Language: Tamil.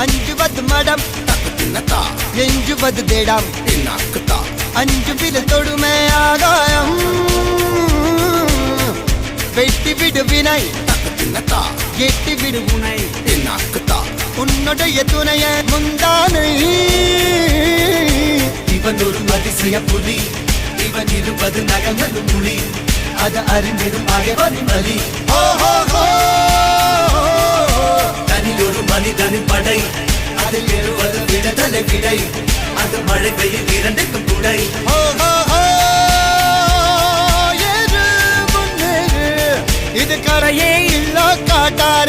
அஞ்சுவது மடம் எஞ்சுவது தேடம் அஞ்சு விடு தொடுமை ஆகாயம் வெட்டி விடு வினை எட்டி விடு உனை உன்னுடைய துணைய முந்தானை இவன் ஒரு அதிசய புலி இவன் இருப்பது நகர்வது மொழி அது அறிந்திடும் ஆகவனின் வலி தனில் ஒரு மனிதனின் படை அதில் எழுவது விடுதலை விடை அது மழை பெய்யும் இரண்டுக்கும் துடை இது கரையே இல்ல காட்டார்